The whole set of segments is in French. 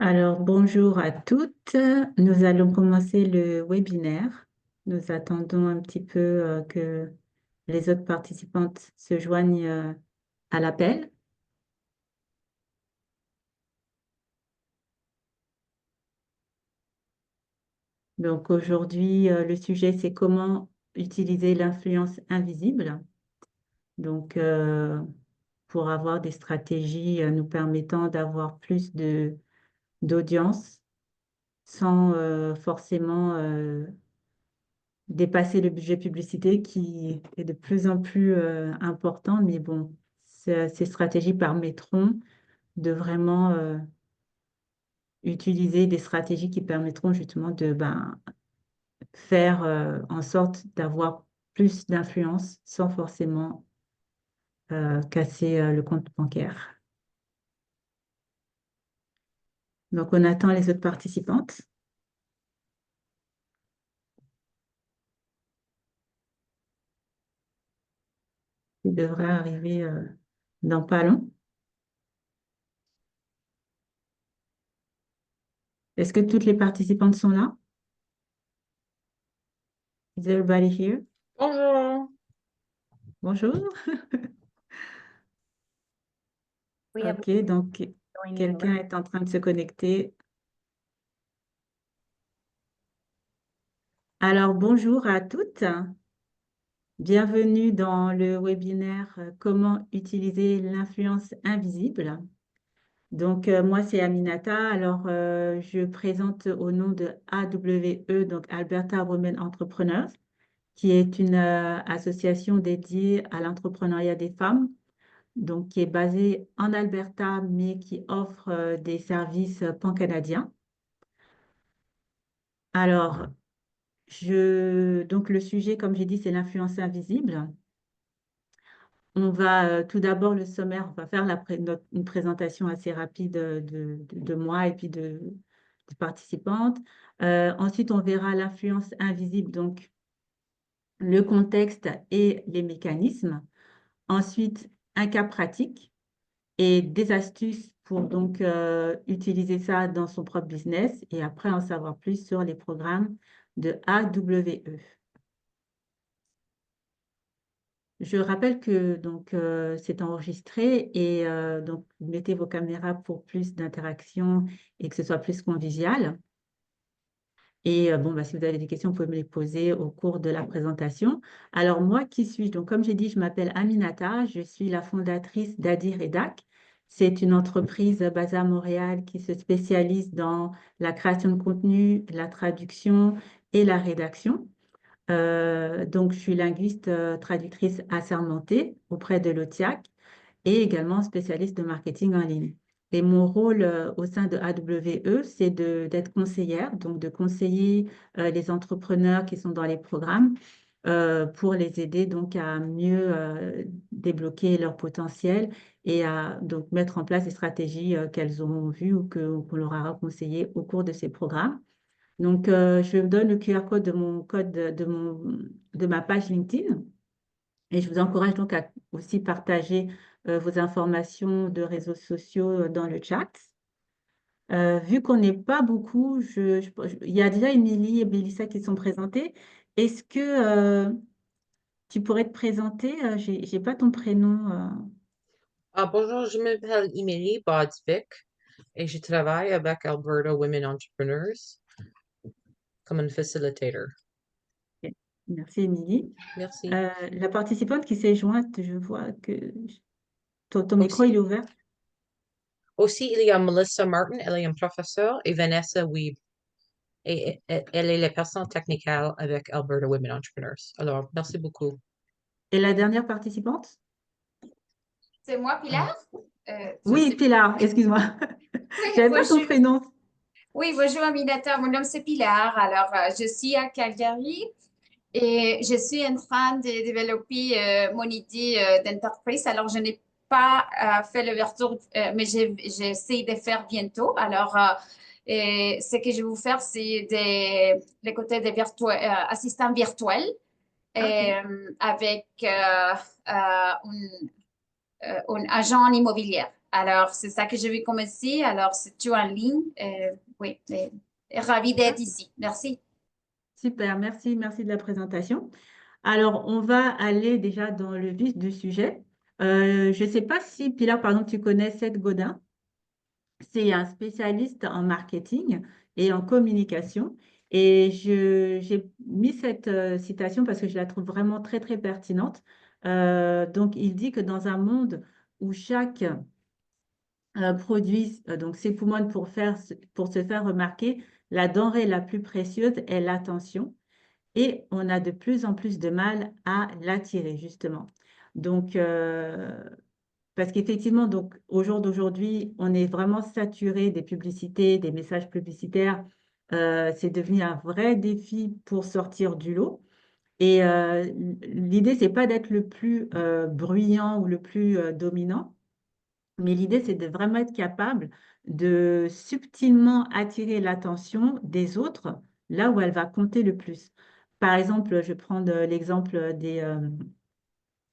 Alors, bonjour à toutes. Nous allons commencer le webinaire. Nous attendons un petit peu que les autres participantes se joignent à l'appel. Donc, aujourd'hui, le sujet, c'est comment utiliser l'influence invisible. Donc, pour avoir des stratégies nous permettant d'avoir plus d'audience sans forcément dépasser le budget publicité qui est de plus en plus important. Mais bon, ces stratégies permettront de vraiment utiliser des stratégies qui permettront justement de faire en sorte d'avoir plus d'influence sans forcément casser le compte bancaire. Donc, on attend les autres participantes. Qui devraient arriver dans pas long. Est-ce que toutes les participantes sont là? Is everybody here? Bonjour. Bonjour. We have OK, donc joining quelqu'un right. est en train de se connecter. Alors, bonjour à toutes. Bienvenue dans le webinaire Comment utiliser l'influence invisible. Donc, moi, c'est Aminata. Alors, je présente au nom de AWE, donc Alberta Women Entrepreneurs, qui est une association dédiée à l'entrepreneuriat des femmes, donc qui est basée en Alberta, mais qui offre des services pan-canadiens. Alors, donc le sujet, comme j'ai dit, c'est l'influence invisible. On va tout d'abord le sommaire, on va faire une présentation assez rapide de moi et puis de participantes. Ensuite, on verra l'influence invisible, donc le contexte et les mécanismes. Ensuite, un cas pratique et des astuces pour donc utiliser ça dans son propre business et après en savoir plus sur les programmes de AWE. Je rappelle que donc c'est enregistré et donc mettez vos caméras pour plus d'interaction et que ce soit plus convivial. Et si vous avez des questions, vous pouvez me les poser au cours de la présentation. Alors moi, qui suis-je? Donc comme j'ai dit, je m'appelle Aminata, je suis la fondatrice d'Adi Redac. C'est une entreprise basée à Montréal qui se spécialise dans la création de contenu, la traduction et la rédaction. Donc, je suis linguiste traductrice assermentée auprès de l'OTIAC et également spécialiste de marketing en ligne. Et mon rôle au sein de AWE, c'est d'être conseillère, donc de conseiller les entrepreneurs qui sont dans les programmes pour les aider donc à mieux débloquer leur potentiel et à donc mettre en place des stratégies qu'elles auront vues ou qu'on leur aura conseillées au cours de ces programmes. Donc, je vous donne le QR code de ma page LinkedIn et je vous encourage donc à aussi partager vos informations de réseaux sociaux dans le chat. Vu qu'on n'est pas beaucoup, il y a déjà Émilie et Mélissa qui sont présentées. Est-ce que tu pourrais te présenter? J'ai pas ton prénom. Bonjour, je m'appelle Émilie Bodsvik et je travaille avec Alberta Women Entrepreneurs comme un facilitator. Ok. Merci, Émilie. Merci. La participante qui s'est jointe, je vois que ton micro, il Aussi, est ouvert. aussi, il y a Melissa Martin, elle est une professeure, et Vanessa Weeb, elle est la personne technique avec Alberta Women Entrepreneurs. Alors, merci beaucoup. Et la dernière participante? C'est moi, Pilar. Je Oui, sais. Pilar, excuse-moi. Oui, J'avais pas ton bonjour. prénom. Oui, bonjour, Aminata. Mon nom, c'est Pilar. Alors, je suis à Calgary et je suis en train de développer mon idée d'entreprise. Alors, je n'ai pas fait l'ouverture, mais j'essaie de faire bientôt. Alors, ce que je vais vous faire, c'est le côté des assistants virtuels OK. avec un agent immobilier. Alors, c'est ça que je vais commencer. Alors, c'est tout en ligne. Oui, ravie d'être ici. Merci. Super, merci, merci de la présentation. Alors, on va aller déjà dans le vif du sujet. Je ne sais pas si, Pilar, par exemple, tu connais Seth Godin. C'est un spécialiste en marketing et en communication. Et j'ai mis cette citation parce que je la trouve vraiment très, très pertinente. Donc, il dit que dans un monde où chaque produit donc ses poumons pour se faire remarquer, la denrée la plus précieuse est l'attention. Et on a de plus en plus de mal à l'attirer, justement. Donc, parce qu'effectivement, donc, au jour d'aujourd'hui, on est vraiment saturé des publicités, des messages publicitaires. C'est devenu un vrai défi pour sortir du lot. Et l'idée, c'est pas d'être le plus bruyant ou le plus dominant, mais l'idée, c'est de vraiment être capable de subtilement attirer l'attention des autres là où elle va compter le plus. Par exemple, je vais prendre l'exemple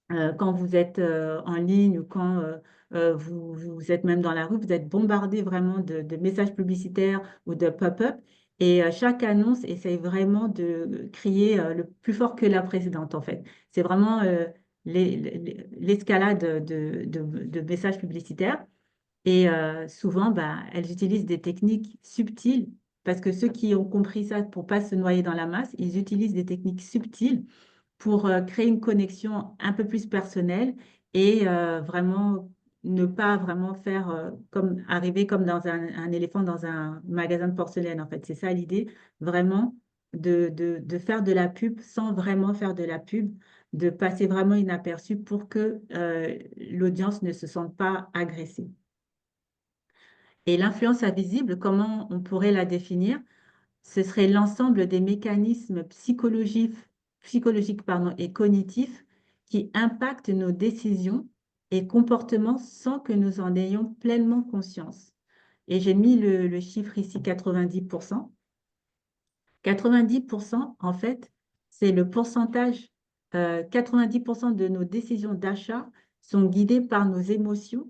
quand vous êtes en ligne ou quand vous êtes même dans la rue, vous êtes bombardé vraiment de messages publicitaires ou de pop-up. Et chaque annonce essaye vraiment de crier le plus fort que la précédente, en fait. C'est vraiment l'escalade de messages publicitaires. Et souvent, bah, elles utilisent des techniques subtiles parce que ceux qui ont compris ça pour pas se noyer dans la masse, ils utilisent des techniques subtiles pour créer une connexion un peu plus personnelle et vraiment ne pas vraiment faire comme arriver comme dans un éléphant dans un magasin de porcelaine. En fait, c'est ça l'idée, vraiment de faire de la pub sans vraiment faire de la pub, de passer vraiment inaperçu pour que l'audience ne se sente pas agressée. Et l'influence invisible, comment on pourrait la définir? Ce serait l'ensemble des mécanismes psychologiques et cognitifs qui impactent nos décisions et comportements sans que nous en ayons pleinement conscience. Et j'ai mis le chiffre ici 90%. 90%, en fait, c'est le pourcentage. 90% de nos décisions d'achat sont guidées par nos émotions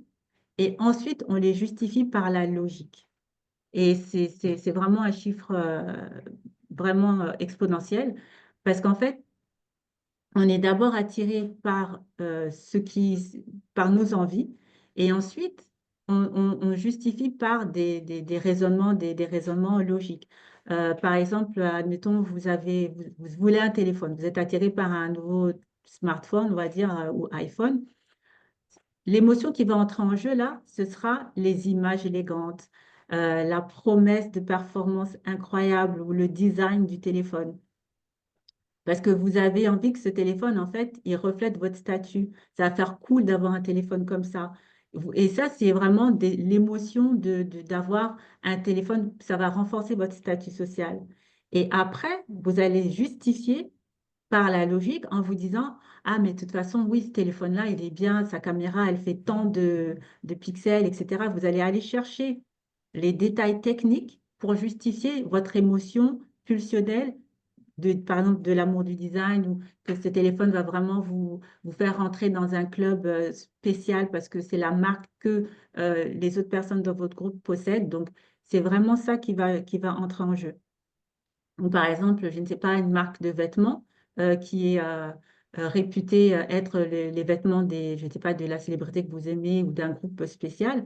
et ensuite on les justifie par la logique. Et c'est vraiment un chiffre vraiment exponentiel parce qu'en fait, on est d'abord attiré par par nos envies et ensuite on justifie par des raisonnements, des raisonnements logiques. Par exemple, admettons, vous voulez un téléphone, vous êtes attiré par un nouveau smartphone, on va dire, ou iPhone. L'émotion qui va entrer en jeu là, ce sera les images élégantes, la promesse de performance incroyable ou le design du téléphone. Parce que vous avez envie que ce téléphone, en fait, il reflète votre statut. Ça va faire cool d'avoir un téléphone comme ça. Et ça, c'est vraiment l'émotion d'avoir un téléphone. Ça va renforcer votre statut social. Et après, vous allez justifier par la logique en vous disant, ah, mais de toute façon, oui, ce téléphone-là, il est bien, sa caméra, elle fait tant de pixels, etc. Vous allez aller chercher les détails techniques pour justifier votre émotion pulsionnelle par exemple, de l'amour du design ou que ce téléphone va vraiment vous faire rentrer dans un club spécial parce que c'est la marque que les autres personnes dans votre groupe possèdent. Donc, c'est vraiment ça qui va entrer en jeu. Ou par exemple, je ne sais pas, une marque de vêtements qui est réputée être les vêtements je ne sais pas, de la célébrité que vous aimez ou d'un groupe spécial.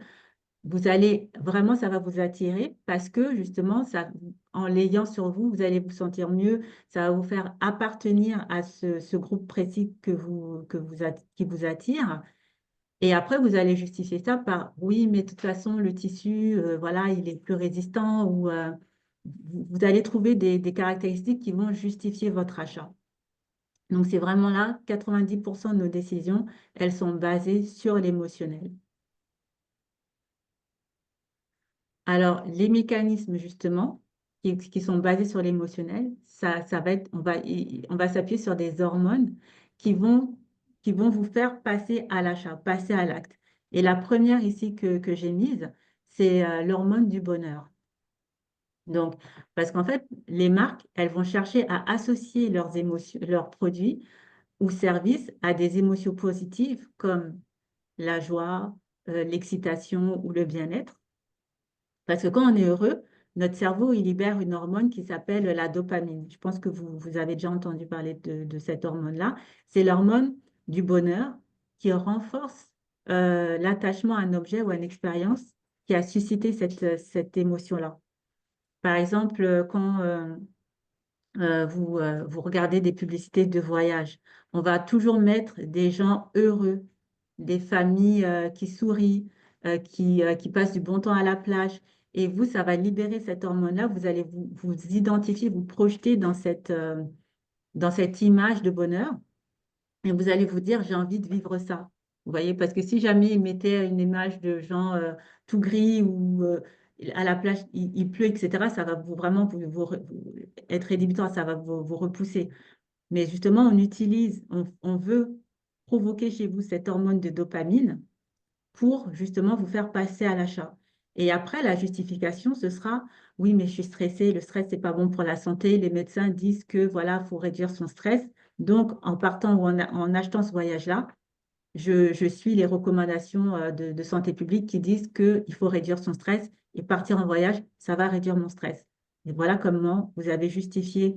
Vous allez vraiment, ça va vous attirer parce que justement, en l'ayant sur vous, vous allez vous sentir mieux. Ça va vous faire appartenir à ce groupe précis qui vous attire. Et après, vous allez justifier ça par oui, mais de toute façon, le tissu, voilà, il est plus résistant ou vous allez trouver des caractéristiques qui vont justifier votre achat. Donc, c'est vraiment là, 90% de nos décisions, elles sont basées sur l'émotionnel. Alors, les mécanismes, justement, qui sont basés sur l'émotionnel, ça va être, on va s'appuyer sur des hormones qui qui vont vous faire passer à l'achat, passer à l'acte. Et la première ici que j'ai mise, c'est l'hormone du bonheur. Donc, parce qu'en fait, les marques, elles vont chercher à associer leurs émotions, leurs produits ou services à des émotions positives comme la joie, l'excitation ou le bien-être. Parce que quand on est heureux, notre cerveau, il libère une hormone qui s'appelle la dopamine. Je pense que vous avez déjà entendu parler de cette hormone-là. C'est l'hormone du bonheur qui renforce l'attachement à un objet ou à une expérience qui a suscité cette émotion-là. Par exemple, quand vous regardez des publicités de voyage, on va toujours mettre des gens heureux, des familles qui sourient, qui passent du bon temps à la plage. Et vous, ça va libérer cette hormone-là. Vous allez vous identifier, vous projeter dans cette image de bonheur. Et vous allez vous dire, j'ai envie de vivre ça. Vous voyez, parce que si jamais ils mettaient une image de gens tout gris ou à la plage, il pleut, etc., ça va vraiment être rédhibitoire, ça va vous repousser. Mais justement, on veut provoquer chez vous cette hormone de dopamine pour justement vous faire passer à l'achat. Et après, la justification, ce sera, oui, mais je suis stressée, le stress, c'est pas bon pour la santé. Les médecins disent que voilà, faut réduire son stress. Donc, en partant ou en achetant ce voyage-là, je suis les recommandations de santé publique qui disent qu'il faut réduire son stress et partir en voyage, ça va réduire mon stress. Et voilà comment vous avez justifié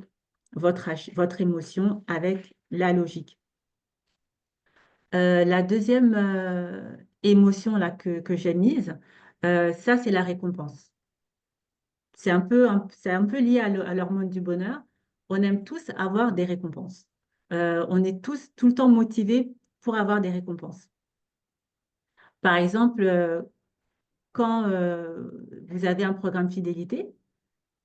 votre émotion avec la logique. La deuxième émotion là, que j'ai mise, ça, c'est la récompense. C'est un peu lié à l'hormone du bonheur. On aime tous avoir des récompenses. On est tous tout le temps motivés pour avoir des récompenses. Par exemple, quand vous avez un programme fidélité,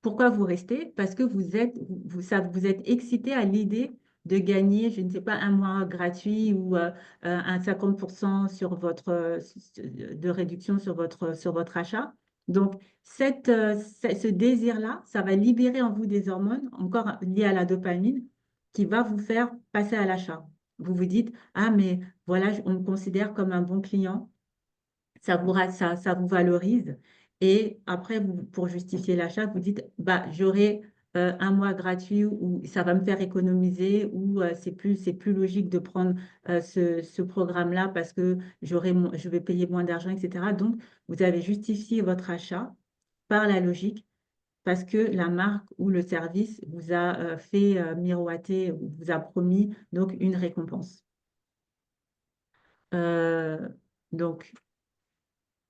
pourquoi vous restez? Parce que vous êtes excité à l'idée de gagner, je ne sais pas, un mois gratuit ou un 50% sur de réduction sur votre achat. Donc, ce désir-là, ça va libérer en vous des hormones, encore liées à la dopamine, qui va vous faire passer à l'achat. Vous vous dites, ah, mais voilà, on me considère comme un bon client, ça vous valorise. Et après, pour justifier l'achat, vous dites, bah, j'aurai un mois gratuit ou ça va me faire économiser ou c'est plus logique de prendre ce programme-là parce que je vais payer moins d'argent, etc. Donc, vous avez justifié votre achat par la logique parce que la marque ou le service vous a fait miroiter, vous a promis donc une récompense. Euh, donc,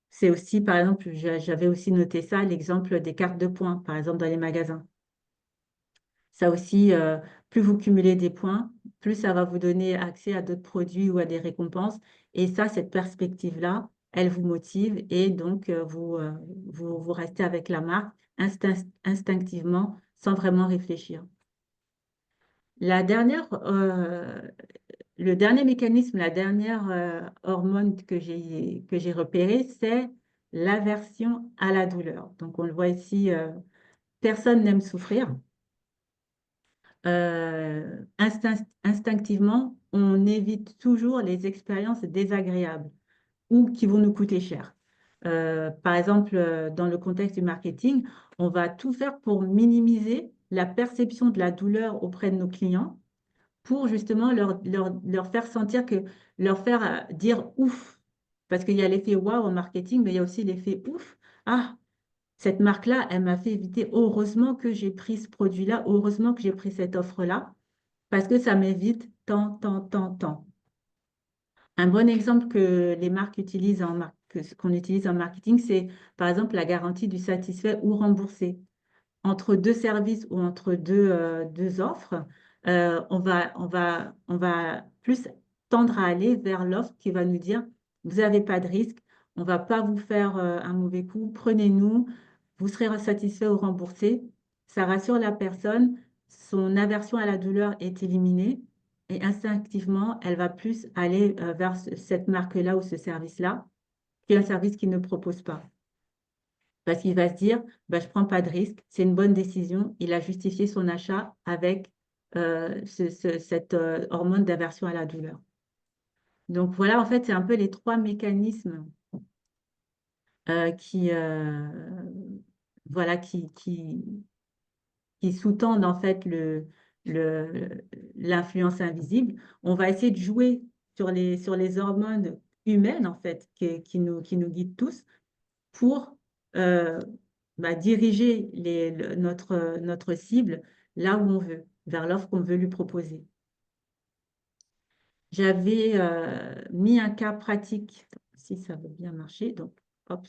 c'est aussi, par exemple, j'avais aussi noté ça, l'exemple des cartes de points, par exemple, dans les magasins. Ça aussi, plus vous cumulez des points, plus ça va vous donner accès à d'autres produits ou à des récompenses. Et ça, cette perspective-là, elle vous motive et donc vous restez avec la marque instinctivement sans vraiment réfléchir. Le dernier mécanisme, la dernière hormone que j'ai repérée, c'est l'aversion à la douleur. Donc, on le voit ici, personne n'aime souffrir. Instinctivement, on évite toujours les expériences désagréables ou qui vont nous coûter cher. Par exemple, dans le contexte du marketing, on va tout faire pour minimiser la perception de la douleur auprès de nos clients pour justement leur faire sentir leur faire dire ouf. Parce qu'il y a l'effet waouh en marketing, mais il y a aussi l'effet ouf. Ah, cette marque-là, elle m'a fait éviter. Heureusement que j'ai pris ce produit-là, heureusement que j'ai pris cette offre-là, parce que ça m'évite tant, tant, tant, tant. Un bon exemple que les marques utilisent qu'on utilise en marketing, c'est par exemple la garantie du satisfait ou remboursé entre deux services ou entre deux offres, on va plus tendre à aller vers l'offre qui va nous dire, vous n'avez pas de risque, on ne va pas vous faire un mauvais coup, prenez-nous, vous serez satisfait ou remboursé. Ça rassure la personne, son aversion à la douleur est éliminée et instinctivement, elle va plus aller vers cette marque-là ou ce service-là, qui est un service qu'il ne propose pas. Parce qu'il va se dire, bah, je ne prends pas de risque, c'est une bonne décision. Il a justifié son achat avec cette hormone d'aversion à la douleur. Donc voilà, en fait, c'est un peu les trois mécanismes voilà, qui sous-tendent en fait l'influence invisible. On va essayer de jouer sur les hormones humaine, en fait, qui nous guide tous pour diriger notre cible là où on veut, vers l'offre qu'on veut lui proposer. J'avais mis un cas pratique, si ça veut bien marcher, donc, hop.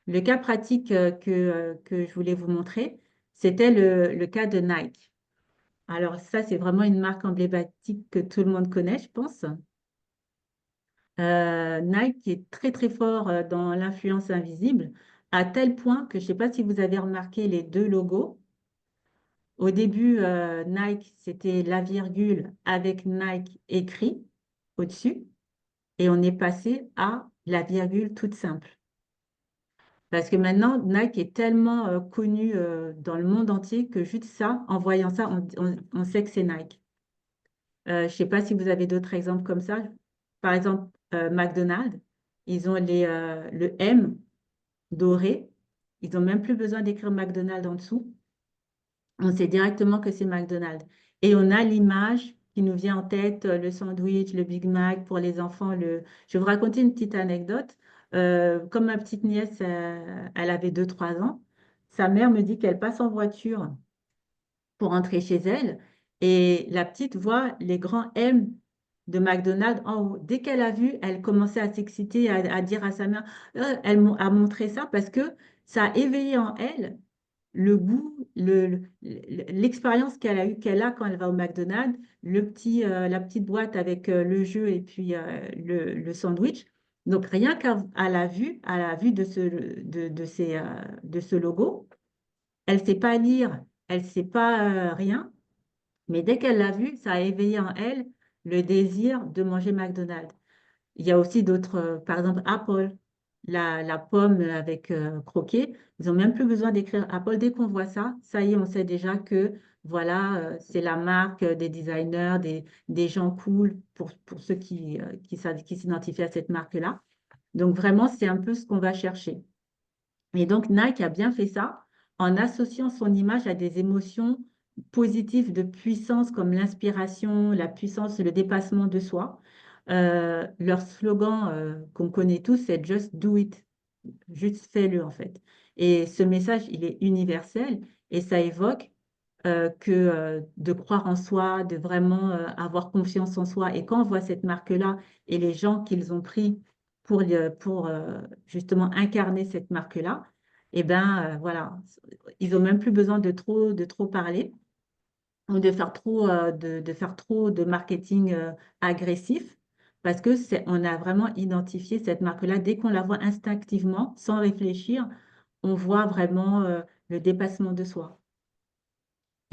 Le cas pratique que je voulais vous montrer, c'était le cas de Nike. Alors ça, c'est vraiment une marque emblématique que tout le monde connaît, je pense. Nike est très très fort dans l'influence invisible, à tel point que je ne sais pas si vous avez remarqué les deux logos. Au début, Nike, c'était la virgule avec Nike écrit au-dessus, et on est passé à la virgule toute simple. Parce que maintenant, Nike est tellement connu dans le monde entier que juste ça, en voyant ça, on sait que c'est Nike. Je ne sais pas si vous avez d'autres exemples comme ça. Par exemple, McDonald's, ils ont le M doré. Ils n'ont même plus besoin d'écrire McDonald's en dessous. On sait directement que c'est McDonald's. Et on a l'image qui nous vient en tête, le sandwich, le Big Mac pour les enfants. Je vais vous raconter une petite anecdote. Comme ma petite nièce, elle avait 2, 3 ans, sa mère me dit qu'elle passe en voiture pour rentrer chez elle et la petite voit les grands M de McDonald's en haut. Dès qu'elle a vu, elle commençait à s'exciter, à dire à sa mère, a montré ça parce que ça a éveillé en elle le goût, l'expérience qu'elle a quand elle va au McDonald's, la petite boîte avec le jeu et puis le sandwich. Donc rien à la vue de ce logo, elle ne sait pas lire, elle ne sait pas rien, mais dès qu'elle l'a vu, ça a éveillé en elle le désir de manger McDonald's. Il y a aussi d'autres, par exemple Apple, la pomme avec croquet. Ils n'ont même plus besoin d'écrire Apple. Dès qu'on voit ça, ça y est, on sait déjà que voilà, c'est la marque des designers, des gens cool pour ceux qui s'identifient à cette marque-là. Donc vraiment, c'est un peu ce qu'on va chercher. Et donc Nike a bien fait ça en associant son image à des émotions positives de puissance comme l'inspiration, la puissance, le dépassement de soi. Leur slogan qu'on connaît tous, c'est Just Do It. Juste fais-le en fait. Et ce message, il est universel et ça évoque que de croire en soi, de vraiment avoir confiance en soi. Et quand on voit cette marque-là et les gens qu'ils ont pris pour justement incarner cette marque-là, eh ben voilà, ils n'ont même plus besoin de trop parler ou de faire trop de marketing agressif parce que on a vraiment identifié cette marque-là. Dès qu'on la voit instinctivement, sans réfléchir, on voit vraiment le dépassement de soi.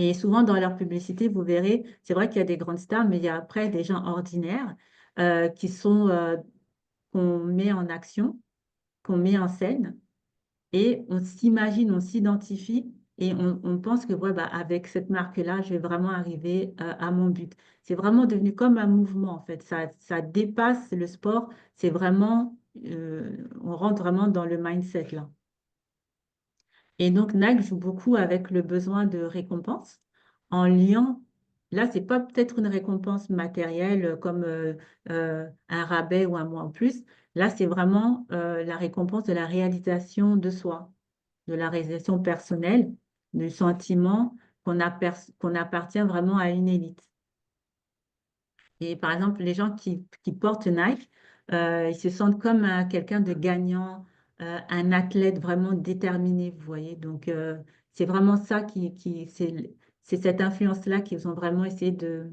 Et souvent, dans leur publicité, vous verrez, c'est vrai qu'il y a des grandes stars, mais il y a après des gens ordinaires qu'on met en action, qu'on met en scène, et on s'imagine, on s'identifie, et on pense que ouais, bah, avec cette marque-là, je vais vraiment arriver à mon but. C'est vraiment devenu comme un mouvement, en fait. Ça dépasse le sport. C'est vraiment, on rentre vraiment dans le mindset là. Et donc, Nike joue beaucoup avec le besoin de récompense en liant, là, c'est pas peut-être une récompense matérielle comme un rabais ou un mois en plus. Là, c'est vraiment la récompense de la réalisation de soi, de la réalisation personnelle, du sentiment qu'on appartient vraiment à une élite. Et par exemple, les gens qui portent Nike, ils se sentent comme quelqu'un de gagnant, un athlète vraiment déterminé, vous voyez. Donc, c'est vraiment ça c'est cette influence-là qu'ils ont vraiment essayé de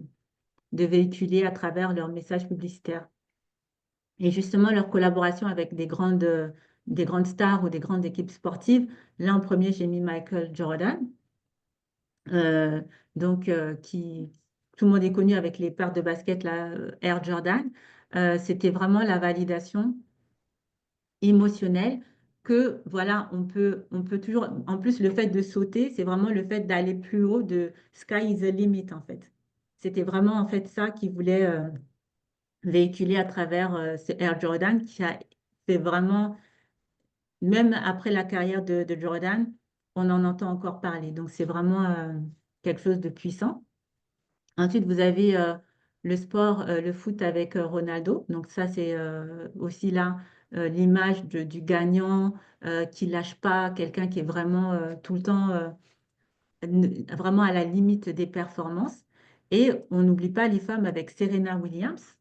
véhiculer à travers leurs messages publicitaires. Et justement, leur collaboration avec des grandes stars ou des grandes équipes sportives. Là, en premier, j'ai mis Michael Jordan, euh, tout le monde est connu avec les paires de baskets là, Air Jordan. C'était vraiment la validation émotionnelle que voilà, on peut toujours. En plus, le fait de sauter, c'est vraiment le fait d'aller plus haut, de sky is the limit en fait. C'était vraiment en fait ça qu'ils voulaient véhiculer à travers ce Air Jordan qui a fait vraiment, même après la carrière de Jordan, on en entend encore parler. Donc c'est vraiment quelque chose de puissant. Ensuite, vous avez le sport, le foot avec Ronaldo. Donc ça, c'est aussi là l'image du gagnant qui lâche pas, quelqu'un qui est vraiment tout le temps vraiment à la limite des performances. Et on n'oublie pas les femmes avec Serena Williams,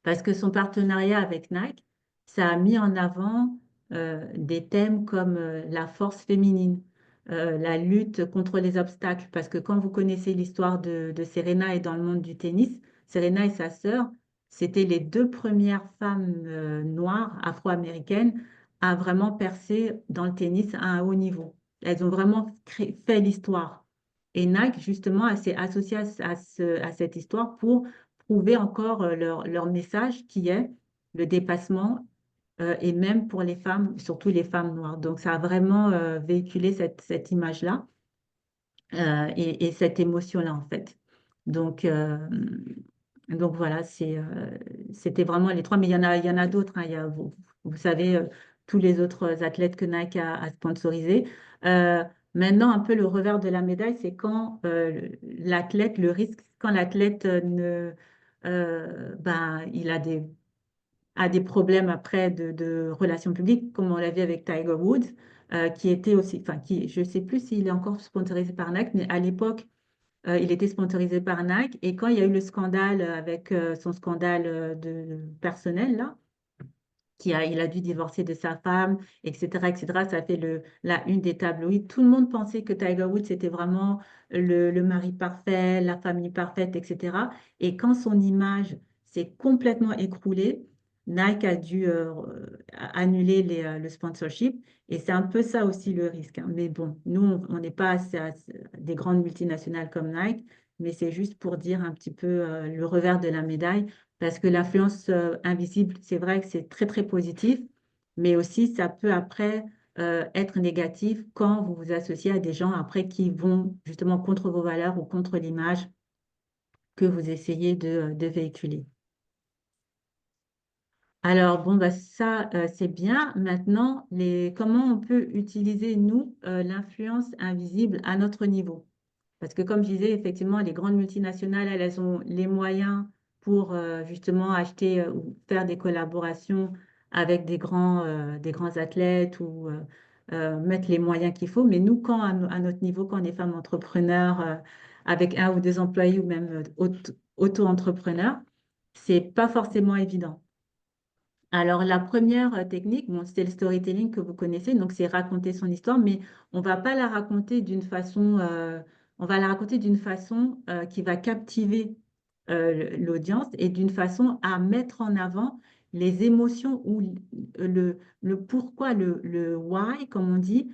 parce que son partenariat avec Nike, ça a mis en avant des thèmes comme la force féminine, la lutte contre les obstacles, parce que quand vous connaissez l'histoire de Serena et dans le monde du tennis, Serena et sa sœur, c'était les deux premières femmes noires afro-américaines à vraiment percer dans le tennis à un haut niveau. Elles ont vraiment fait l'histoire. Et Nike, justement, s'est associé à cette histoire pour prouver encore leur message qui est le dépassement et même pour les femmes, surtout les femmes noires. Donc, ça a vraiment véhiculé cette image-là et cette émotion-là, en fait. Donc, donc voilà, c'était vraiment les trois, mais il y en a d'autres. Hein. Vous savez, tous les autres athlètes que Nike a sponsorisés. Euh, Maintenant, un peu le revers de la médaille, c'est quand l'athlète, le risque, quand l'athlète ben, il a des problèmes après de relations publiques, comme on l'a vu avec Tiger Woods, qui était aussi, enfin, je ne sais plus s'il est encore sponsorisé par Nike, mais à l'époque, il était sponsorisé par Nike. Et quand il y a eu le scandale avec son scandale de personnel, là, il a dû divorcer de sa femme, etc., etc. Ça a fait la une des tabloïds. Tout le monde pensait que Tiger Woods était vraiment le mari parfait, la famille parfaite, etc. Et quand son image s'est complètement écroulée, Nike a dû annuler le sponsorship. Et c'est un peu ça aussi le risque. Hein. Mais bon, nous, on n'est pas des grandes multinationales comme Nike, mais c'est juste pour dire un petit peu le revers de la médaille. Parce que l'influence invisible, c'est vrai que c'est très, très positif, mais aussi ça peut après être négatif quand vous vous associez à des gens après qui vont justement contre vos valeurs ou contre l'image que vous essayez de véhiculer. Alors, bon, bah, ça, c'est bien. Maintenant, comment on peut utiliser, nous, l'influence invisible à notre niveau? Parce que comme je disais, effectivement, les grandes multinationales, elles ont les moyens pour justement acheter ou faire des collaborations avec des grands athlètes ou mettre les moyens qu'il faut. Mais nous, quand à notre niveau, quand on est femme entrepreneur avec un ou deux employés ou même auto-entrepreneur, c'est pas forcément évident. Alors, la première technique, bon, c'est le storytelling que vous connaissez, donc c'est raconter son histoire, mais on va pas la raconter d'une façon, on va la raconter d'une façon qui va captiver l'audience et d'une façon à mettre en avant les émotions ou le pourquoi, le why, comme on dit,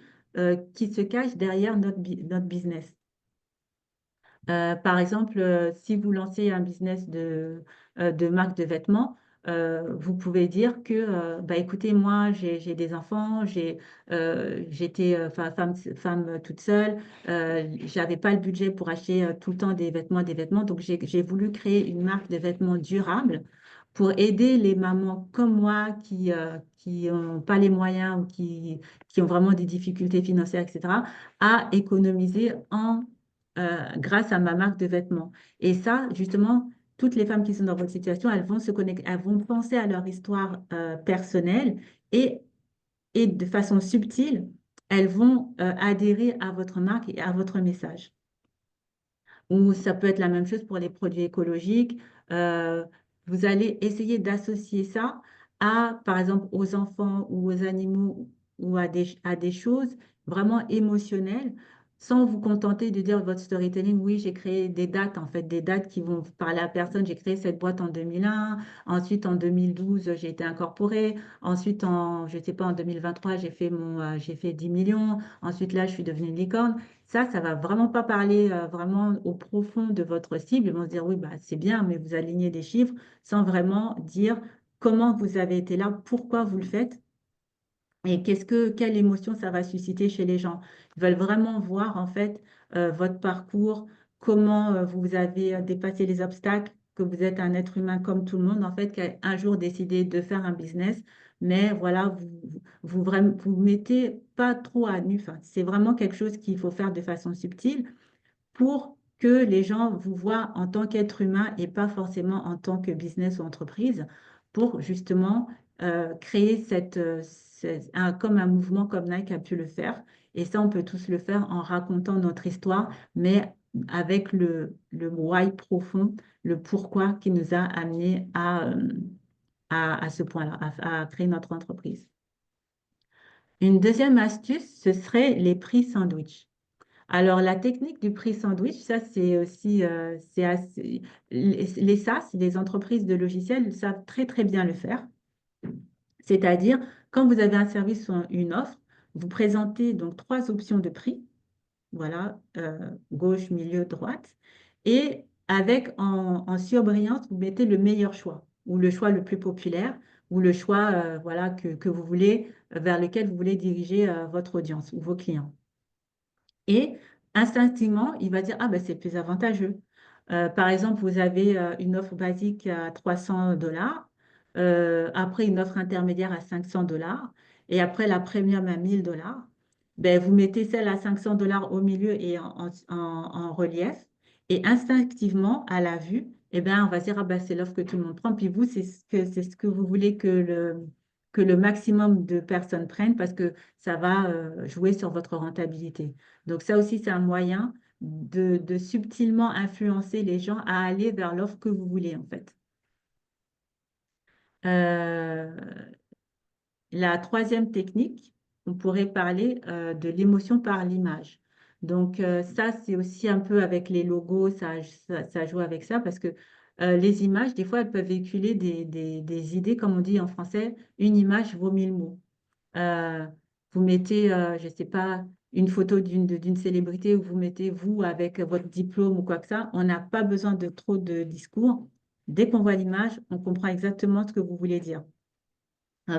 qui se cache derrière notre business. Par exemple, si vous lancez un business de marque de vêtements, vous pouvez dire que, bah, écoutez, moi, j'ai des enfants, j'étais femme toute seule, j'avais pas le budget pour acheter tout le temps des vêtements, donc j'ai voulu créer une marque de vêtements durables pour aider les mamans comme moi qui n'ont pas les moyens ou qui ont vraiment des difficultés financières, etc., à économiser grâce à ma marque de vêtements. Et ça, justement, toutes les femmes qui sont dans votre situation, elles vont se connecter, elles vont penser à leur histoire personnelle et, et de façon subtile, elles vont adhérer à votre marque et à votre message. Ou ça peut être la même chose pour les produits écologiques. Euh, Vous allez essayer d'associer ça par exemple, aux enfants ou aux animaux ou à des choses vraiment émotionnelles, sans vous contenter de dire votre storytelling, oui, j'ai créé des dates, en fait, des dates qui vont parler à la personne. J'ai créé cette boîte en 2001, ensuite en 2012, j'ai été incorporée, ensuite je sais pas, en 2023, j'ai fait 10 millions, ensuite là, je suis devenue une licorne. Ça va vraiment pas parler vraiment au profond de votre cible. Ils vont se dire, oui, bah, c'est bien, mais vous alignez des chiffres sans vraiment dire comment vous avez été là, pourquoi vous le faites et quelle émotion ça va susciter chez les gens. Ils veulent vraiment voir en fait votre parcours, comment vous avez dépassé les obstacles, que vous êtes un être humain comme tout le monde en fait, qui a un jour décidé de faire un business, mais voilà, vous mettez pas trop à nu. Enfin, c'est vraiment quelque chose qu'il faut faire de façon subtile pour que les gens vous voient en tant qu'être humain et pas forcément en tant que business ou entreprise pour justement créer comme un mouvement comme Nike a pu le faire. Et ça, on peut tous le faire en racontant notre histoire, mais avec le why profond, le pourquoi qui nous a amenés à ce point-là, à créer notre entreprise. Une deuxième astuce, ce serait les prix sandwich. Alors, la technique du prix sandwich, ça, c'est aussi, les SaaS, les entreprises de logiciels, savent très, très bien le faire. C'est-à-dire, quand vous avez un service ou une offre, vous présentez donc 3 options de prix, voilà, gauche, milieu, droite, et avec en surbrillance, vous mettez le meilleur choix, ou le choix le plus populaire, ou le choix, voilà, que vous voulez, vers lequel vous voulez diriger votre audience ou vos clients. Et instinctivement, il va dire, ah ben c'est plus avantageux. Par exemple, vous avez une offre basique à 300 $, après une offre intermédiaire à 500 $, et après la premium à 1000 $. Ben, vous mettez celle à 500 $ au milieu et en relief, et instinctivement, à la vue, eh ben, on va dire, ah ben, c'est l'offre que tout le monde prend. Puis vous, c'est ce que vous voulez que le maximum de personnes prennent parce que ça va jouer sur votre rentabilité. Donc ça aussi, c'est un moyen de subtilement influencer les gens à aller vers l'offre que vous voulez, en fait. Euh, la troisième technique, on pourrait parler de l'émotion par l'image. Donc ça, c'est aussi un peu avec les logos, ça joue avec ça parce que les images, des fois, elles peuvent véhiculer des idées, comme on dit en français, une image vaut 1000 mots. Euh, vous mettez, je ne sais pas, une photo d'une célébrité ou vous mettez vous avec votre diplôme ou quoi que ça. On n'a pas besoin de trop de discours. Dès qu'on voit l'image, on comprend exactement ce que vous voulez dire.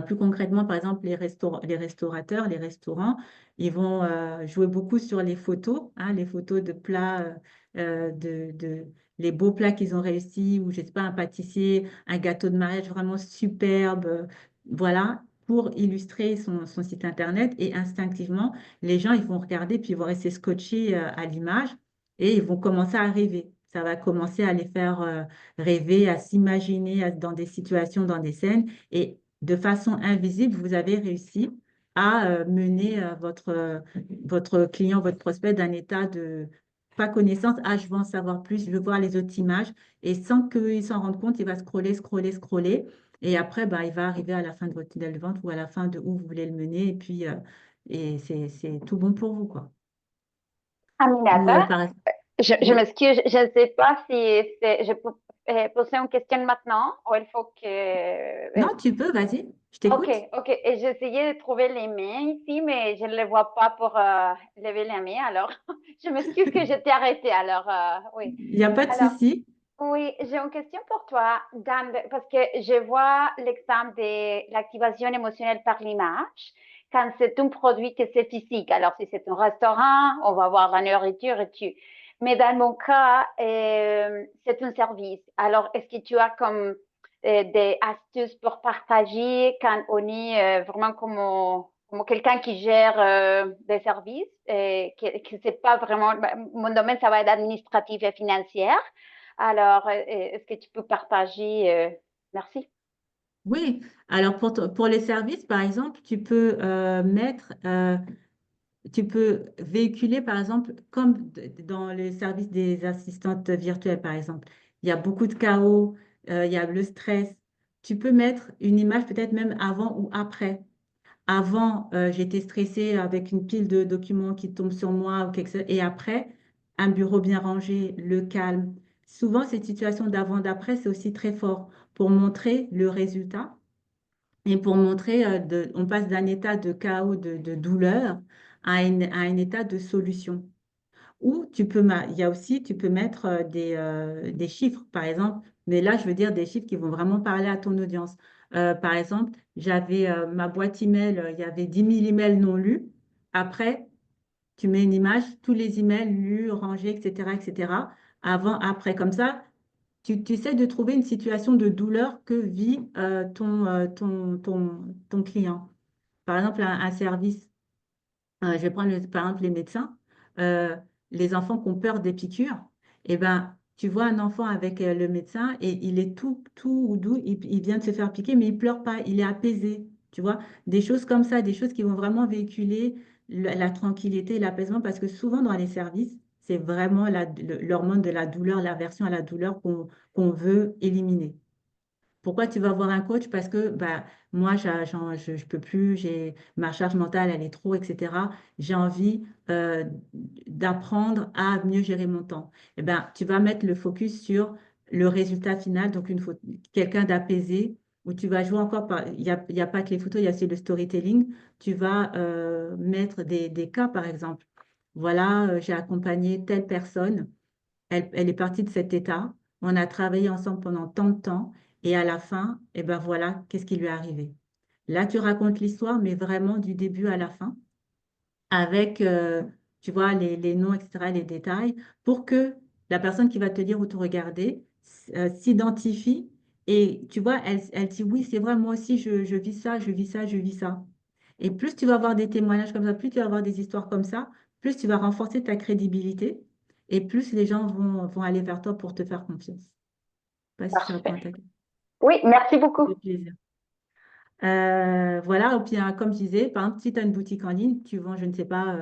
Plus concrètement, par exemple, les restaurateurs, les restaurants, ils vont jouer beaucoup sur les photos, hein, les photos de plats, les beaux plats qu'ils ont réussi, ou je sais pas, un pâtissier, un gâteau de mariage vraiment superbe, voilà, pour illustrer son site internet. Et instinctivement, les gens, ils vont regarder, puis ils vont rester scotchés à l'image, et ils vont commencer à rêver. Ça va commencer à les faire rêver, à s'imaginer dans des situations, dans des scènes. Et de façon invisible, vous avez réussi à mener votre client, votre prospect d'un état de pas connaissance, ah, je veux en savoir plus, je veux voir les autres images. Et sans qu'il s'en rende compte, il va scroller, scroller, scroller. Et après, bah, il va arriver à la fin de votre tunnel de vente ou à la fin de où vous voulez le mener. Et puis, c'est tout bon pour vous, quoi. Ou Aminata, par... je Oui, m'excuse, je ne sais pas si je peux poser une question maintenant ou il faut que... non, tu peux, vas-y, je Ok, t'écoute. ok. Et j'essayais de trouver les mains ici, mais je ne les vois pas pour lever les mains. Alors, je m'excuse que je t'ai arrêté. Alors, oui. Il n'y a pas de Alors, souci. oui, j'ai une question pour toi, Dan, parce que je vois l'exemple de l'activation émotionnelle par l'image quand c'est un produit que c'est physique. Alors, si c'est un restaurant, on va voir la nourriture et tout. Mais dans mon cas, c'est un service. Alors, est-ce que tu as comme des astuces pour partager quand on est vraiment comme quelqu'un qui gère des services, et que c'est pas vraiment, mon domaine, ça va être administratif et financier. Alors, est-ce que tu peux partager? Merci. Oui, alors pour les services, par exemple, tu peux véhiculer, par exemple, comme dans les services des assistantes virtuelles, par exemple. Il y a beaucoup de chaos, il y a le stress. Tu peux mettre une image peut-être même avant ou après. Avant, j'étais stressée avec une pile de documents qui tombent sur moi ou quelque chose. Et après, un bureau bien rangé, le calme. Souvent, cette situation d'avant-d'après, c'est aussi très fort pour montrer le résultat. Et pour montrer, on passe d'un état de chaos, de douleur, à un état de solution. Ou il y a aussi, tu peux mettre des chiffres, par exemple, mais là, je veux dire des chiffres qui vont vraiment parler à ton audience. Par exemple, j'avais ma boîte email, il y avait 10 000 emails non lus. Après, tu mets une image, tous les emails lus, rangés, etc., etc. Avant, après, comme ça, tu essaies de trouver une situation de douleur que vit ton client. Par exemple, un service, je vais prendre par exemple les médecins, euh, les enfants qui ont peur des piqûres, eh ben, tu vois un enfant avec le médecin et il est tout doux, il vient de se faire piquer, mais il pleure pas, il est apaisé, tu vois. Des choses comme ça, des choses qui vont vraiment véhiculer la tranquillité et l'apaisement, parce que souvent dans les services, c'est vraiment l'hormone de la douleur, l'aversion à la douleur qu'on veut éliminer. Pourquoi tu vas voir un coach? Parce que bah, moi, je peux plus, ma charge mentale, elle est trop, etc. J'ai envie d'apprendre à mieux gérer mon temps. Eh ben, tu vas mettre le focus sur le résultat final, donc quelqu'un d'apaisé, où tu vas jouer encore il y a pas que les photos, il y a aussi le storytelling. Tu vas mettre des cas, par exemple. Voilà, j'ai accompagné telle personne. Elle est partie de cet état. On a travaillé ensemble pendant tant de temps. Et à la fin, eh ben voilà, qu'est-ce qui lui est arrivé. Là, tu racontes l'histoire, mais vraiment du début à la fin, avec, tu vois, les noms, etc., les détails, pour que la personne qui va te lire ou te regarder s'identifie. Et tu vois, elle dit, oui, c'est vrai, moi aussi, je vis ça, je vis ça, je vis ça. Et plus tu vas avoir des témoignages comme ça, plus tu vas avoir des histoires comme ça, plus tu vas renforcer ta crédibilité et plus les gens vont aller vers toi pour te faire confiance. Pas si ça répond à Parfait. ta question. Oui, merci beaucoup. Avec plaisir. Voilà, et puis comme je disais, par exemple, si tu as une boutique en ligne, tu vends, je ne sais pas,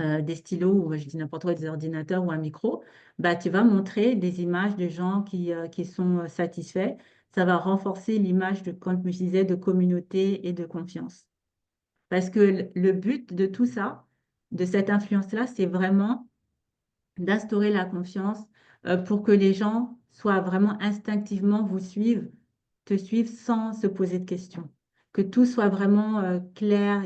des stylos ou je dis n'importe quoi, des ordinateurs ou un micro, bah, tu vas montrer des images de gens qui sont satisfaits. Ça va renforcer l'image de, comme je disais, de communauté et de confiance. Parce que le but de tout ça, de cette influence-là, c'est vraiment d'instaurer la confiance pour que les gens soient vraiment instinctivement te suivent sans se poser de questions. Que tout soit vraiment clair,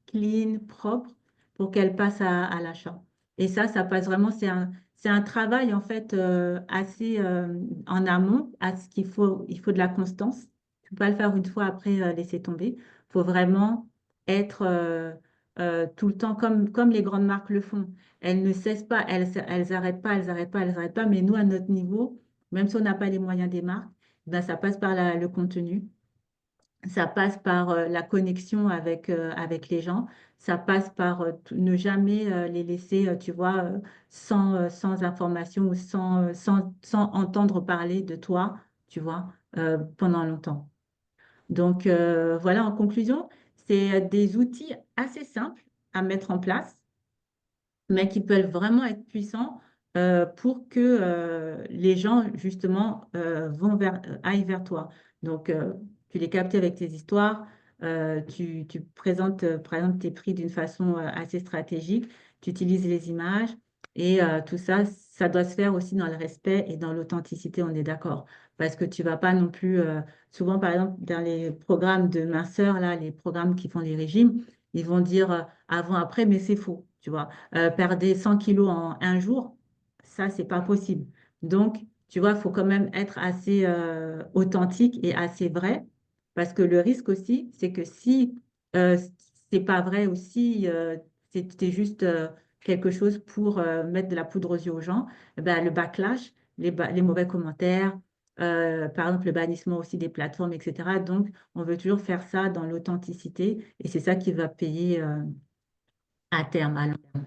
clean, propre pour qu'elles passent à l'achat. Et ça passe vraiment, c'est un travail en fait assez en amont, à ce il faut de la constance. Tu ne peux pas le faire une fois après laisser tomber. Il faut vraiment être tout le temps comme les grandes marques le font. Elles ne cessent pas, elles arrêtent pas, elles arrêtent pas, elles arrêtent pas. Mais nous, à notre niveau, même si on n'a pas les moyens des marques, ben, ça passe par le contenu, ça passe par la connexion avec les gens, ça passe par ne jamais les laisser, tu vois, sans information ou sans entendre parler de toi, tu vois, pendant longtemps. Donc, voilà, en conclusion, c'est des outils assez simples à mettre en place mais qui peuvent vraiment être puissants pour que les gens, justement, aillent vers toi. Donc, tu les captes avec tes histoires, tu présentes, par exemple, tes prix d'une façon assez stratégique, tu utilises les images et tout ça, ça doit se faire aussi dans le respect et dans l'authenticité, on est d'accord. Parce que tu vas pas non plus, souvent, par exemple, dans les programmes de minceur, là, les programmes qui font les régimes, ils vont dire avant-après, mais c'est faux, tu vois perdre 100 kilos en un jour, ça, c'est pas possible. Donc, tu vois, il faut quand même être assez authentique et assez vrai, parce que le risque aussi, c'est que si euh, c'est pas vrai ou si c'était juste quelque chose pour mettre de la poudre aux yeux aux gens, eh ben, le backlash, les mauvais commentaires, par exemple, le bannissement aussi des plateformes, etc. Donc, on veut toujours faire ça dans l'authenticité et c'est ça qui va payer à terme, à long terme.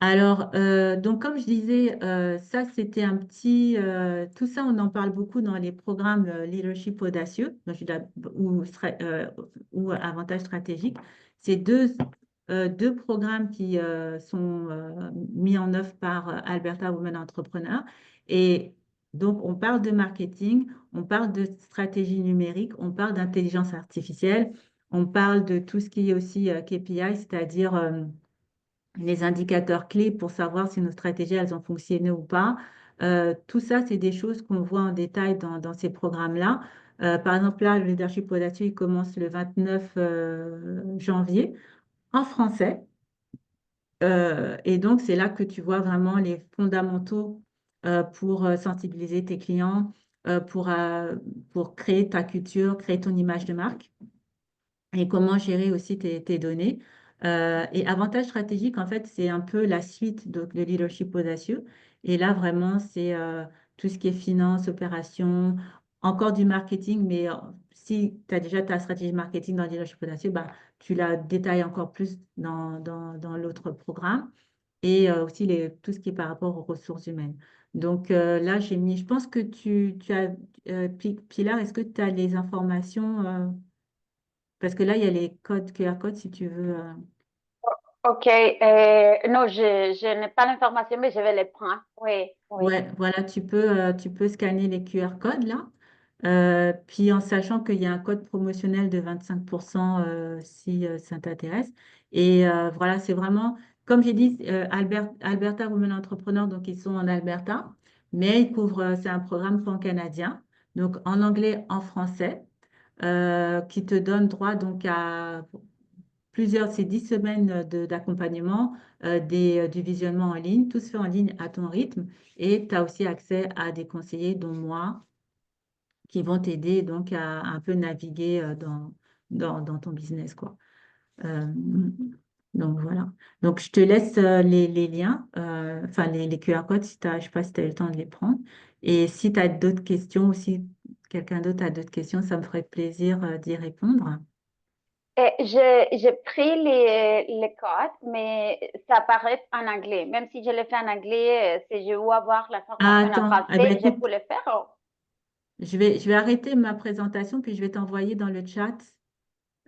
Alors, donc comme je disais, ça c'était un petit, tout ça on en parle beaucoup dans les programmes Leadership audacieux ou avantage stratégique. C'est deux programmes qui sont mis en œuvre par Alberta Women Entrepreneur. Et donc on parle de marketing, on parle de stratégie numérique, on parle d'intelligence artificielle, on parle de tout ce qui est aussi KPI, c'est-à-dire les indicateurs clés pour savoir si nos stratégies, elles ont fonctionné ou pas. Tout ça, c'est des choses qu'on voit en détail dans ces programmes-là. Par exemple, là, le leadership audacieux, il commence le 29 janvier en français. Et donc, c'est là que tu vois vraiment les fondamentaux pour sensibiliser tes clients, pour créer ta culture, créer ton image de marque et comment gérer aussi tes données. Et avantage stratégique, en fait, c'est un peu la suite de leadership audacieux. Et là, vraiment, c'est tout ce qui est finance, opération, encore du marketing, mais si tu as déjà ta stratégie marketing dans le leadership audacieux, bah, tu la détailles encore plus dans l'autre programme. et aussi tout ce qui est par rapport aux ressources humaines. Donc là, j'ai mis, je pense que tu as, Pilar, est-ce que tu as les informations, parce que là, il y a les codes, QR codes, si tu veux. OK. Non, je n'ai pas l'information, mais je vais les prendre. Oui, oui. Ouais, voilà, tu peux scanner les QR codes là. Puis en sachant qu'il y a un code promotionnel de 25% si ça t'intéresse. Et voilà, c'est vraiment, comme j'ai dit, Alberta Women Entrepreneurs, donc ils sont en Alberta, mais ils couvrent, c'est un programme pan-canadien, donc en anglais, en français, qui te donne droit donc à c'est 10 semaines d'accompagnement, du visionnement en ligne, tout se fait en ligne à ton rythme, et tu as aussi accès à des conseillers, dont moi, qui vont t'aider donc à un peu naviguer dans ton business, quoi. Euh, donc voilà. Donc je te laisse les liens, enfin les QR codes, si je sais pas si tu as eu le temps de les prendre. Et si tu as d'autres questions ou si quelqu'un d'autre a d'autres questions, ça me ferait plaisir d'y répondre. Et j'ai pris les codes, mais ça apparaît en anglais. Même si je le fais en anglais, si je veux avoir la Ah, formation en attends, eh ben, français, je écoute, peux le faire. Oh. je vais arrêter ma présentation, puis je vais t'envoyer dans le chat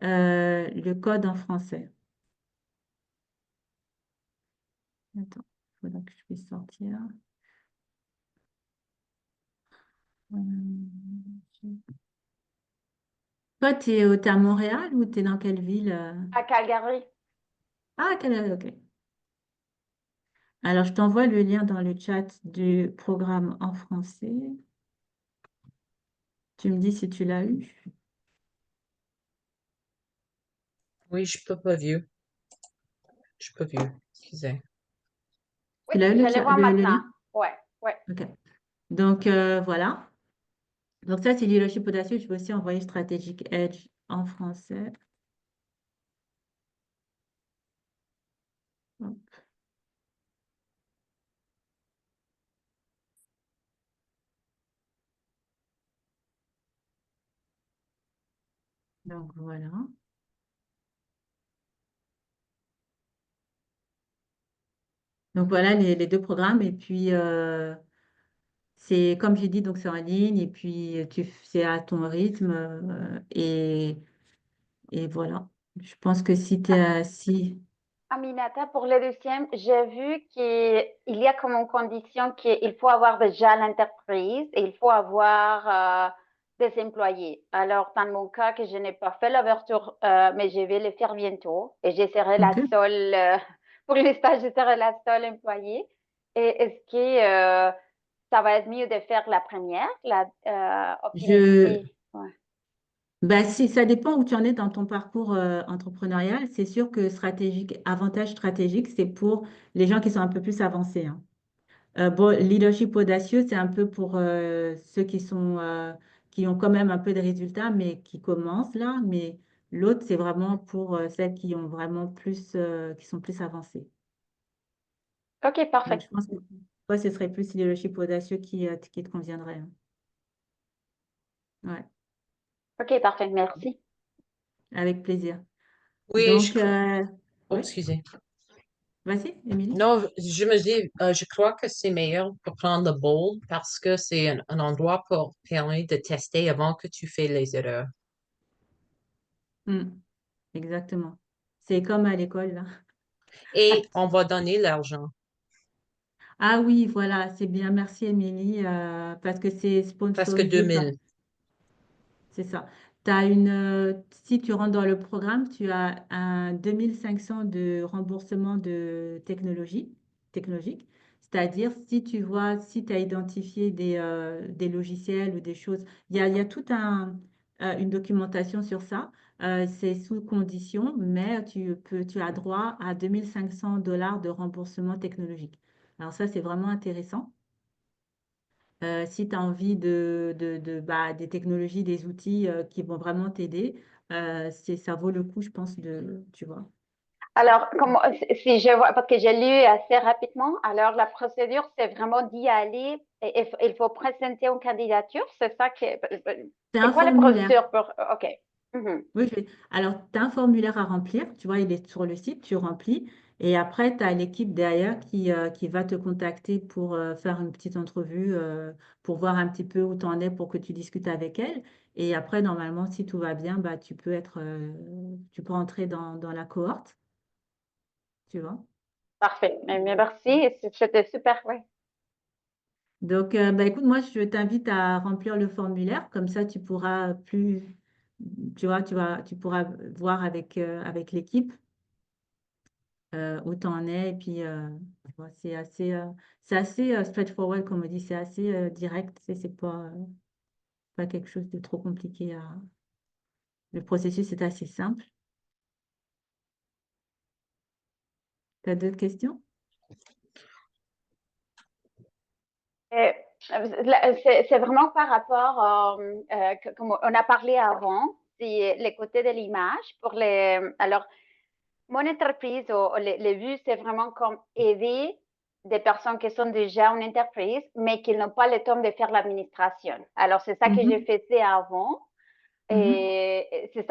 le code en français. Attends, il faudra que je puisse sortir. Toi, tu es, à Montréal ou tu es dans quelle ville À Calgary. Ah, ok. Alors, je t'envoie le lien dans le chat du programme en français. Tu me dis si tu l'as eu. Oui, je peux pas vu. Je peux vu. Excusez. Tu Oui, l'as eu je le vois le maintenant. lien? Ouais, ouais. Ok. Donc, voilà. Donc, ça, c'est leadership audacieux. Je vais aussi envoyer Strategic Edge en français. Hop. Donc, voilà. Donc, voilà les deux programmes. Et puis, c'est comme j'ai dit, donc c'est en ligne. Et puis, c'est à ton rythme. Et voilà. Je pense que si tu es assis. Aminata, pour le deuxième, j'ai vu qu'il y a comme une condition qu'il faut avoir déjà l'entreprise et il faut avoir des employés. Alors, dans mon cas, que je n'ai pas fait l'ouverture, mais je vais le faire bientôt et je serai la Ok. seule, pour l'instant, je serai la seule employée. Et est-ce que ça va être mieux de faire la première, Je, optimiser? Ouais. Bah, si, ça dépend où tu en es dans ton parcours entrepreneurial. C'est sûr que avantage stratégique, c'est pour les gens qui sont un peu plus avancés, hein. Bon, leadership audacieux, c'est un peu pour ceux qui ont quand même un peu de résultats, mais qui commencent là. Mais l'autre, c'est vraiment pour celles qui ont vraiment qui sont plus avancées. OK, Donc, parfait. je pense que toi, ce serait plus leadership audacieux qui te conviendrait, hein. Ouais, OK, parfait. Merci. avec plaisir. Oui, Donc, oh, oui, excusez. vas-y, Émilie. Non, je me dis, je crois que c'est meilleur pour prendre le bowl parce que c'est un endroit pour permettre de tester avant que tu fais les erreurs. Hmm, exactement. C'est comme à l'école, là. Et on va donner l'argent. Ah oui, voilà, c'est bien. Merci, Émilie, parce que c'est Presque sponsorisé par. 2000. C'est ça. Si tu rentres dans le programme, tu as un 2500 de remboursement technologique. C'est-à-dire, si tu as identifié des logiciels ou des choses, il y a toute une documentation sur ça. C'est sous condition, mais tu as droit à 2500 $ de remboursement technologique. Alors ça, c'est vraiment intéressant. Si tu as envie des technologies, des outils qui vont vraiment t'aider, ça vaut le coup, je pense, tu vois. Alors, si je vois, parce que j'ai lu assez rapidement, alors la procédure, c'est vraiment d'y aller et il faut présenter une candidature, c'est ça que, C'est c'est un quoi la formulaire. procédure pour, OK. Mhm. Oui, alors, tu as un formulaire à remplir, tu vois, il est sur le site, tu remplis, Et après, tu as l'équipe derrière qui va te contacter pour faire une petite entrevue, pour voir un petit peu où tu en es pour que tu discutes avec elle. Et après, normalement, si tout va bien, bah, tu peux entrer dans la cohorte, tu vois. Parfait. Mais merci. C'était super, oui. Donc, bah, écoute, moi, je t'invite à remplir le formulaire. Comme ça, tu pourras tu pourras voir avec l'équipe où tu en es. Et puis, tu vois, c'est assez straightforward, comme on dit. C'est assez direct. C'est pas quelque chose de trop compliqué. Le processus est assez simple. Tu as d'autres questions? Euh, c'est vraiment par rapport, comme on a parlé avant, les côtés de l'image. Alors, mon entreprise, le but, c'est vraiment comme aider des personnes qui sont déjà en entreprise, mais qui n'ont pas le temps de faire l'administration. Alors, c'est ça que je Mhm, faisais avant. mhm, Et c'est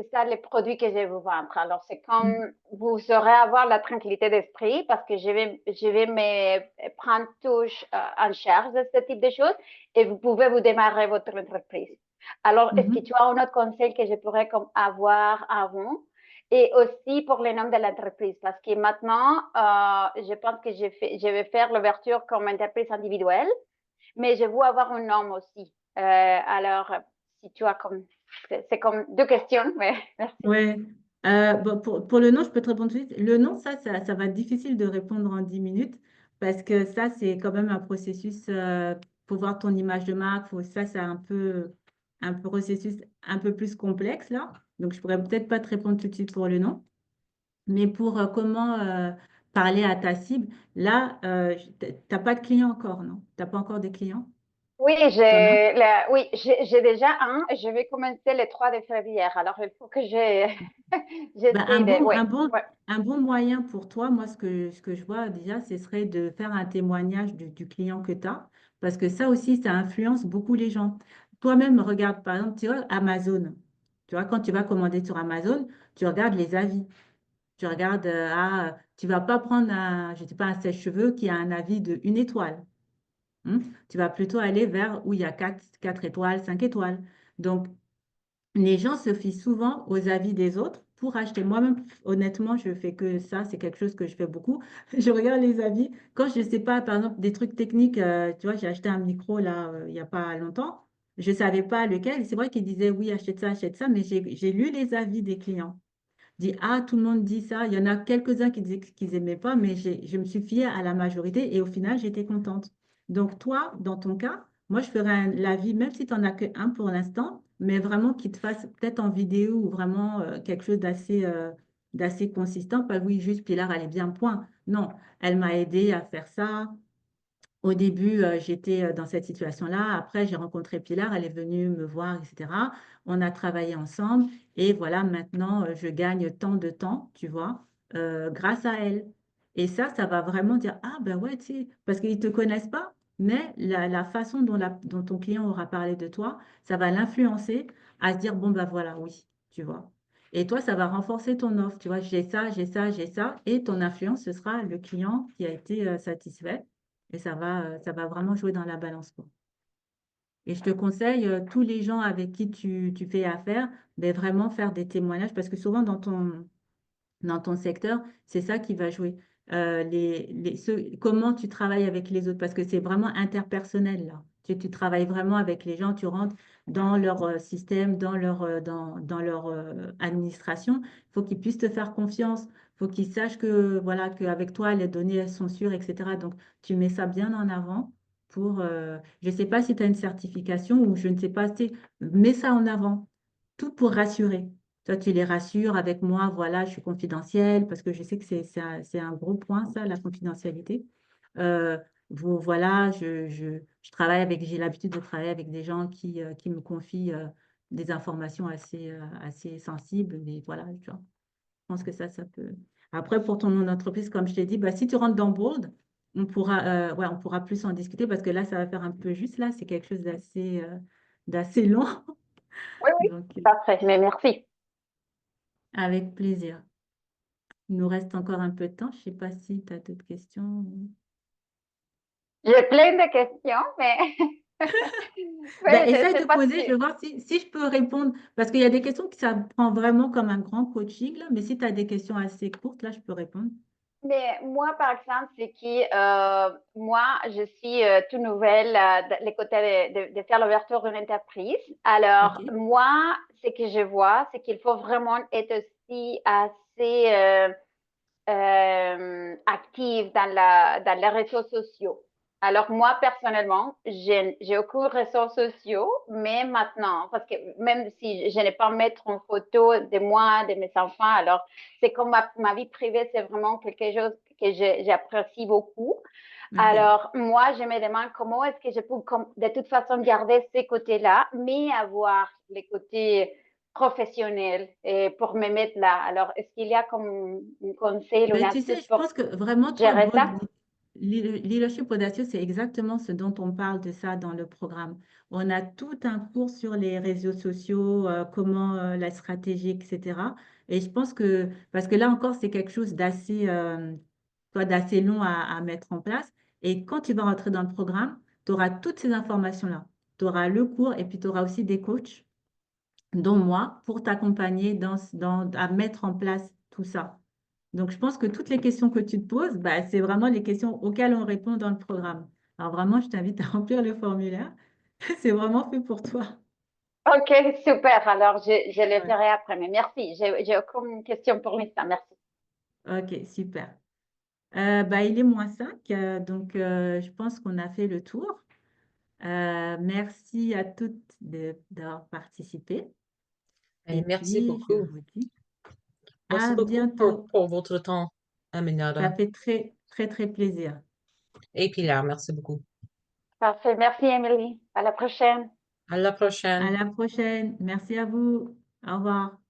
ça les produits que je vais vous vendre. Alors, c'est comme mhm, vous saurez avoir la tranquillité d'esprit parce que je vais me prendre touche en charge de ce type de choses et vous pouvez vous démarrer votre entreprise. Alors, est-ce que mhm. tu as un autre conseil que je pourrais comme avoir avant? Et aussi pour le nom de l'entreprise, parce que maintenant, je pense que je vais faire l'ouverture comme entreprise individuelle, mais je veux avoir un nom aussi. Alors, si tu as comme, c'est comme deux questions, mais merci. Ouais. Bon, pour le nom, je peux te répondre tout de suite. Le nom, ça va être difficile de répondre en 10 minutes parce que ça, c'est quand même un processus pour voir ton image de marque. Ça, c'est un processus un peu plus complexe là. Donc, je pourrais peut-être pas te répondre tout de suite pour le nom. Mais pour comment parler à ta cible, là, t'as pas de clients encore, non? T'as pas encore des clients? Oui, T'en as? oui, j'ai déjà un. Je vais commencer le 3 de février. Alors, il faut que Ben, j'essaie de, oui, ouais. un bon moyen pour toi, moi, ce que je vois déjà, ce serait de faire un témoignage du client que tu as, parce que ça aussi, ça influence beaucoup les gens. Toi-même, regarde, par exemple, tu vois, Amazon. Tu vois, quand tu vas commander sur Amazon, tu regardes les avis. Tu regardes, tu vas pas prendre je sais pas, un sèche-cheveux qui a un avis de 1 étoile. Tu vas plutôt aller vers où il y a 4 étoiles, 5 étoiles. Donc, les gens se fient souvent aux avis des autres pour acheter. Moi-même, honnêtement, je fais que ça, c'est quelque chose que je fais beaucoup. Je regarde les avis. Quand je ne sais pas, par exemple, des trucs techniques, tu vois, j'ai acheté un micro là, il n'y a pas longtemps. Je ne savais pas lequel. C'est vrai qu'ils disaient oui, achète ça, mais j'ai lu les avis des clients. Dit, ah, tout le monde dit ça. Il y en a quelques-uns qui disaient qu'ils n'aimaient pas, mais je me suis fiée à la majorité et au final, j'étais contente. Donc, toi, dans ton cas, moi, je ferais l'avis, même si tu n'en as qu'un pour l'instant, mais vraiment qu'il te fasse peut-être en vidéo ou vraiment quelque chose d'assez consistant. Pas oui, juste Pilar, elle est bien, point. Non, elle m'a aidé à faire ça. Au début, j'étais dans cette situation-là. Après, j'ai rencontré Pilar, elle est venue me voir, etc. On a travaillé ensemble et voilà, maintenant, je gagne tant de temps, tu vois, grâce à elle. Et ça va vraiment dire, ah ben ouais, tu sais, parce qu'ils ne te connaissent pas, mais la façon dont ton client aura parlé de toi, ça va l'influencer à se dire, bon ben voilà, oui, tu vois. Et toi, ça va renforcer ton offre, tu vois, j'ai ça, j'ai ça, j'ai ça, et ton influence, ce sera le client qui a été satisfait. Et ça va vraiment jouer dans la balance, quoi. Et je te conseille, tous les gens avec qui tu fais affaire, ben vraiment faire des témoignages parce que souvent dans ton secteur, c'est ça qui va jouer. Comment tu travailles avec les autres, parce que c'est vraiment interpersonnel là. Tu travailles vraiment avec les gens, tu rentres dans leur système, dans leur administration. Il faut qu'ils puissent te faire confiance. Il faut qu'ils sachent que voilà, qu'avec toi, les données, elles sont sûres, etc. Donc, tu mets ça bien en avant pour, je ne sais pas si tu as une certification ou je ne sais pas, mets ça en avant, tout pour rassurer. Toi, tu les rassures avec moi, voilà, je suis confidentielle, parce que je sais que c'est un gros point, ça, la confidentialité. Euh, voilà, je travaille avec, j'ai l'habitude de travailler avec des gens qui me confient des informations assez sensibles, mais voilà, tu vois, je pense que ça peut. Après, pour ton nom d'entreprise, comme je t'ai dit, bah, si tu rentres dans Bold, on pourra plus en discuter parce que là, ça va faire un peu juste là, c'est quelque chose d'assez long. Oui, oui, Donc, parfait, mais merci. avec plaisir. Il nous reste encore un peu de temps. Je ne sais pas si tu as d'autres questions. J'ai plein de questions, mais Ben, ouais, je essaye sais de pas poser, si. je vais voir si je peux répondre. Parce qu'il y a des questions qui ça prend vraiment comme un grand coaching, là, mais si tu as des questions assez courtes, là, je peux répondre. Mais moi, par exemple, c'est que moi, je suis toute nouvelle de les côtés de faire l'ouverture d'une entreprise. Alors, OK? moi, ce que je vois, c'est qu'il faut vraiment être aussi assez active dans les réseaux sociaux. Alors, moi, personnellement, j'ai aucun réseaux sociaux, mais maintenant, parce que même si je n'ai pas mettre en photo de moi, de mes enfants, alors c'est comme ma vie privée, c'est vraiment quelque chose que j'apprécie beaucoup. OK. Alors, moi, je me demande comment est-ce que je peux, de toute façon, garder ces côtés-là, mais avoir les côtés professionnels pour me mettre là. Alors, est-ce qu'il y a comme un conseil ou une Ben, tu sais, astuce je pour pense que vraiment, toi, gérer ça? Leadership audacieux, c'est exactement ce dont on parle de ça dans le programme. On a tout un cours sur les réseaux sociaux, comment la stratégie, etc. Et je pense que, parce que là encore, c'est quelque chose d'assez long à mettre en place. Et quand tu vas rentrer dans le programme, tu auras toutes ces informations-là. Tu auras le cours et puis tu auras aussi des coachs, dont moi, pour t'accompagner à mettre en place tout ça. Donc, je pense que toutes les questions que tu te poses, bah, c'est vraiment les questions auxquelles on répond dans le programme. Alors, vraiment, je t'invite à remplir le formulaire. C'est vraiment fait pour toi. OK, super. Alors, je le Ouais. ferai après. Mais merci. J'ai aucune question pour l'instant. Merci. OK, super. Bah, il est -5, donc je pense qu'on a fait le tour. Merci à toutes d'avoir participé. Et Merci puis, je beaucoup. vous dis Merci à beaucoup bientôt. pour votre temps, Ça Aminata. fait très, très, très plaisir. Et Pilar, merci beaucoup. Parfait. Merci, Emily. À la prochaine. À la À prochaine. la prochaine. Merci à vous. Au revoir.